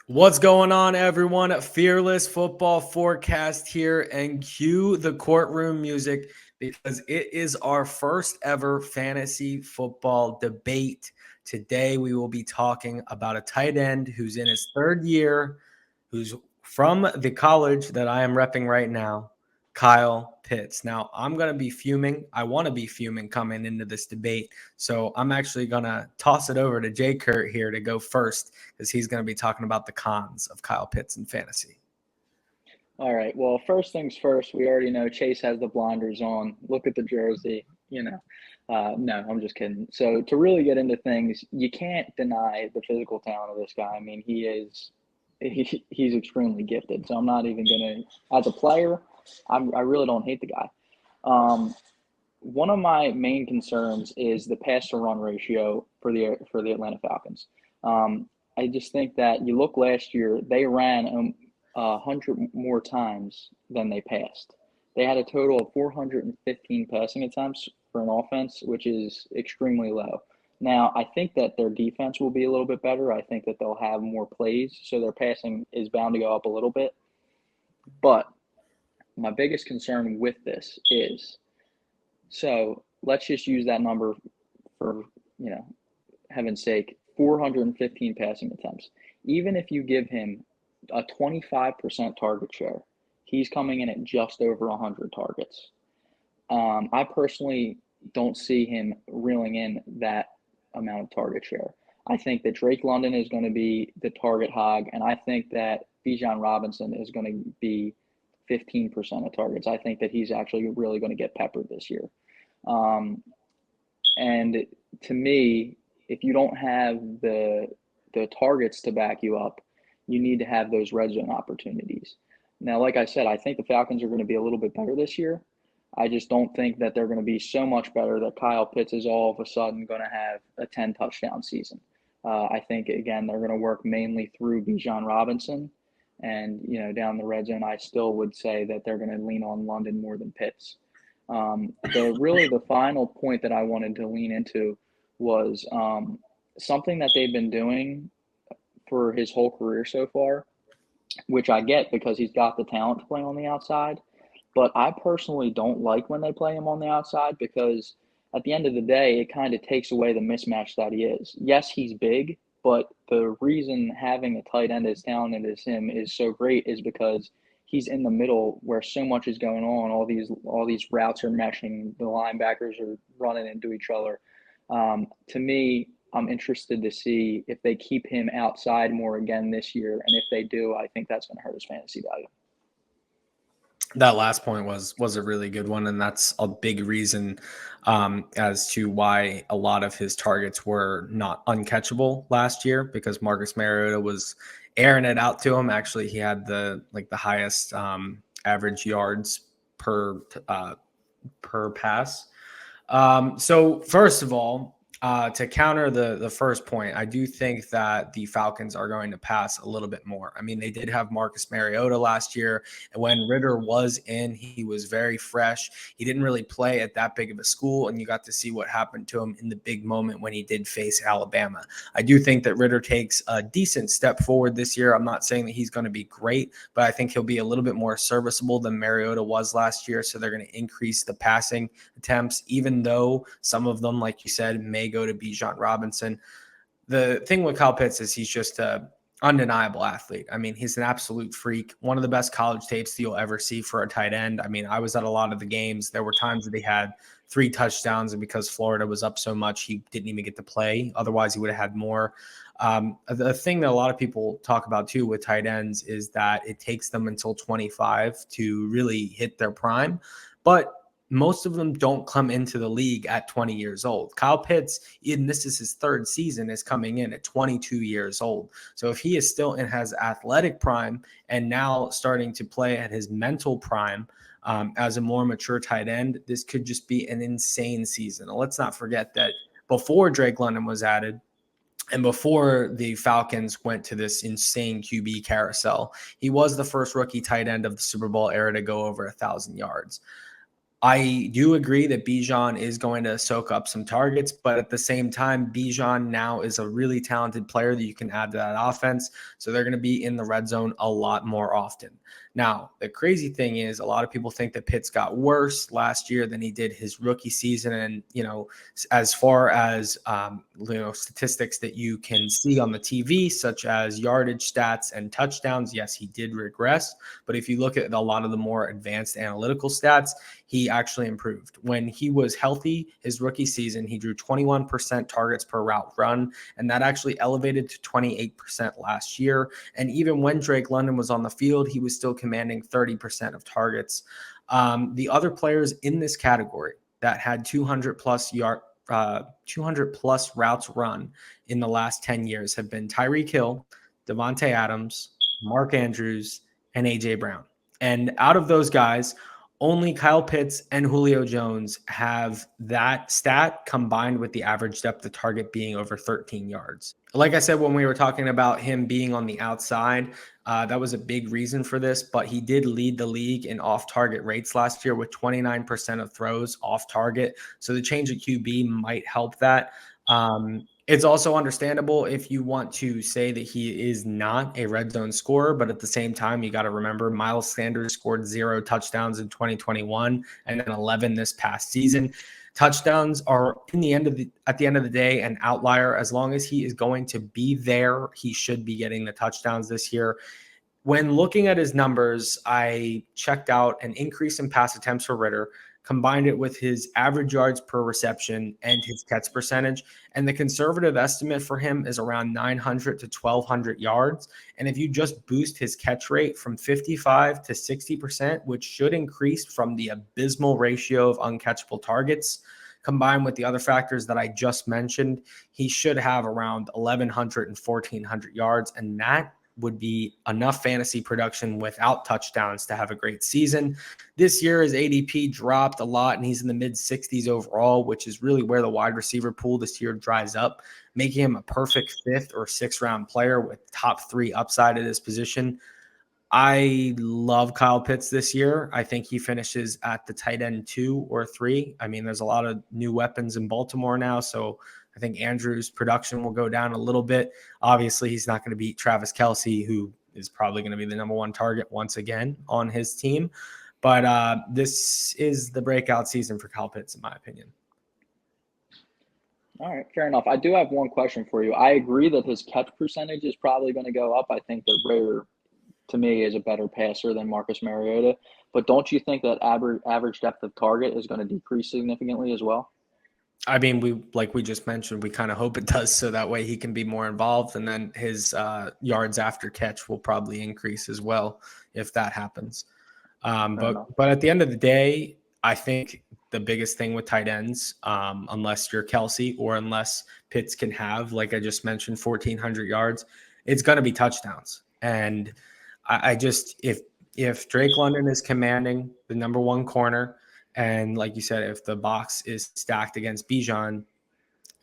What's going on, everyone? Fearless Football Forecast here, and cue the courtroom music because it is our first ever fantasy football debate. Today, we will be talking about a tight end who's in his third year, who's from the college that I am repping right now, Kyle Pitts. Now, I'm going to be fuming. I want to be fuming coming into this debate. So I'm actually going to toss it over to Jay Kurt here to go first because he's going to be talking about the cons of Kyle Pitts in fantasy. All right. Well, first things first, we already know Chase has the blinders on. Look at the jersey, No, I'm just kidding. So to really get into things, you can't deny the physical talent of this guy. I mean, he's extremely gifted. So I'm not even gonna, as a player, I really don't hate the guy. Um, One of my main concerns is the pass to run ratio for the Atlanta Falcons. I just think that you look last year, they ran 100 more times than they passed. They had a total of 415 passing attempts for an offense, which is extremely low. Now, I think that their defense will be a little bit better. I think that they'll have more plays, so their passing is bound to go up a little bit. But my biggest concern with this is so let's just use that number for, heaven's sake, 415 passing attempts. Even if you give him a 25% target share, he's coming in at just over 100 targets. I personally don't see him reeling in that amount of target share. I think that Drake London is going to be the target hog, and I think that Bijan Robinson is going to be 15% of targets. I think that he's actually really going to get peppered this year. Um, and to me, if you don't have the targets to back you up, you need to have those red zone opportunities. Now, like I said, I think the Falcons are going to be a little bit better this year. I just don't think that they're going to be so much better that Kyle Pitts is all of a sudden going to have a 10 touchdown season. I think again they're going to work mainly through Bijan Robinson, and down the red zone, I still would say that they're going to lean on London more than Pitts. The final point that I wanted to lean into was something that they've been doing for his whole career so far, which I get because he's got the talent to play on the outside. But I personally don't like when they play him on the outside because at the end of the day, it kind of takes away the mismatch that he is. Yes, he's big, but the reason having a tight end as talented as him is so great is because he's in the middle where so much is going on. All these routes are meshing. The linebackers are running into each other. To me, I'm interested to see if they keep him outside more again this year, and if they do, I think that's going to hurt his fantasy value. That last point was a really good one, and that's a big reason as to why a lot of his targets were not uncatchable last year because Marcus Mariota was airing it out to him. Actually, he had the highest average yards per pass. So first of all, to counter the first point, I do think that the Falcons are going to pass a little bit more. I mean, they did have Marcus Mariota last year, and when Ritter was in, he was very fresh. He didn't really play at that big of a school, and you got to see what happened to him in the big moment when he did face Alabama. I do think that Ritter takes a decent step forward this year. I'm not saying that he's going to be great, but I think he'll be a little bit more serviceable than Mariota was last year, so they're going to increase the passing attempts, even though some of them, like you said, may go to Bijan Robinson. The thing with Kyle Pitts is he's just a undeniable athlete. I mean, he's an absolute freak. One of the best college tapes that you'll ever see for a tight end. I mean, I was at a lot of the games. There were times that he had 3 touchdowns, and because Florida was up so much, he didn't even get to play. Otherwise, he would have had more. The thing that a lot of people talk about too with tight ends is that it takes them until 25 to really hit their prime. But most of them don't come into the league at 20 years old. Kyle Pitts, and this is his third season, is coming in at 22 years old. So if he is still in his athletic prime and now starting to play at his mental prime as a more mature tight end, this could just be an insane season. Let's not forget that before Drake London was added, and before the Falcons went to this insane QB carousel, he was the first rookie tight end of the Super Bowl era to go over 1,000 yards. I do agree that Bijan is going to soak up some targets, but at the same time, Bijan now is a really talented player that you can add to that offense. So they're going to be in the red zone a lot more often. Now, the crazy thing is a lot of people think that Pitts got worse last year than he did his rookie season. And, as far as, statistics that you can see on the TV, such as yardage stats and touchdowns, yes, he did regress. But if you look at a lot of the more advanced analytical stats, he actually improved. When he was healthy, his rookie season, he drew 21% targets per route run, and that actually elevated to 28% last year. And even when Drake London was on the field, he was still commanding 30% of targets. The other players in this category that had 200 plus routes run in the last 10 years have been Tyreek Hill, Devontae Adams, Mark Andrews, and AJ Brown. And out of those guys, only Kyle Pitts and Julio Jones have that stat combined with the average depth of target being over 13 yards. Like I said, when we were talking about him being on the outside, that was a big reason for this, but he did lead the league in off-target rates last year with 29% of throws off target. So the change at QB might help that. It's also understandable if you want to say that he is not a red zone scorer, but at the same time, you got to remember Miles Sanders scored 0 touchdowns in 2021 and then 11 this past season. Touchdowns are at the end of the day an outlier. As long as he is going to be there, he should be getting the touchdowns this year. When looking at his numbers, I checked out an increase in pass attempts for Ritter, combined it with his average yards per reception and his catch percentage. And the conservative estimate for him is around 900 to 1,200 yards. And if you just boost his catch rate from 55 to 60%, which should increase from the abysmal ratio of uncatchable targets, combined with the other factors that I just mentioned, he should have around 1,100 and 1,400 yards. And that would be enough fantasy production without touchdowns to have a great season. This year, his ADP dropped a lot, and he's in the mid-60s overall, which is really where the wide receiver pool this year dries up, making him a perfect 5th or 6th round player with top 3 upside at his position. I love Kyle Pitts this year. I think he finishes at the tight end 2 or 3. I mean, there's a lot of new weapons in Baltimore now, so I think Andrews' production will go down a little bit. Obviously, he's not going to beat Travis Kelce, who is probably going to be the number 1 target once again on his team. But this is the breakout season for Kyle Pitts, in my opinion. All right, fair enough. I do have one question for you. I agree that his catch percentage is probably going to go up. I think that Ritter, to me, is a better passer than Marcus Mariota. But don't you think that average depth of target is going to decrease significantly as well? I mean, like we just mentioned, we kind of hope it does, so that way he can be more involved, and then his yards after catch will probably increase as well if that happens. But at the end of the day, I think the biggest thing with tight ends, unless you're Kelce or unless Pitts can have, like I just mentioned, 1,400 yards, it's going to be touchdowns. And I just if Drake London is commanding the number 1 corner, and like you said, if the box is stacked against Bijan,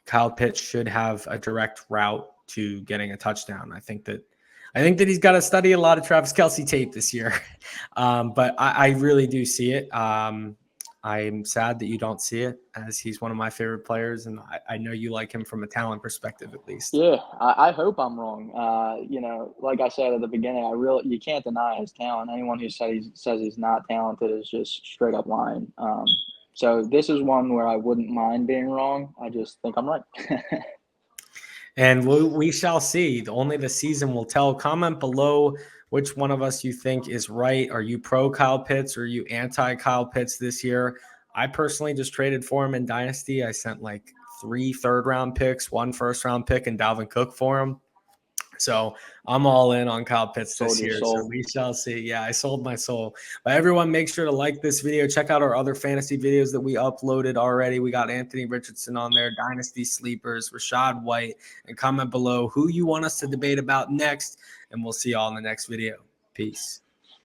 Kyle Pitts should have a direct route to getting a touchdown. I think that he's got to study a lot of Travis Kelce tape this year. But I really do see it. I'm sad that you don't see it, as he's one of my favorite players, and I know you like him from a talent perspective at least. Yeah, I hope I'm wrong. Like I said at the beginning, you can't deny his talent. Anyone who says he's not talented is just straight up lying. So this is one where I wouldn't mind being wrong. I just think I'm right. And we shall see. Only the season will tell. Comment below which one of us you think is right. Are you pro Kyle Pitts or are you anti Kyle Pitts this year? I personally just traded for him in Dynasty. I sent like 3 third-round picks, 1 first-round pick, and Dalvin Cook for him. So I'm all in on Kyle Pitts this year. So we shall see. Yeah, I sold my soul. But everyone, make sure to like this video. Check out our other fantasy videos that we uploaded already. We got Anthony Richardson on there, Dynasty Sleepers, Rashad White, and comment below who you want us to debate about next. And we'll see y'all in the next video. Peace.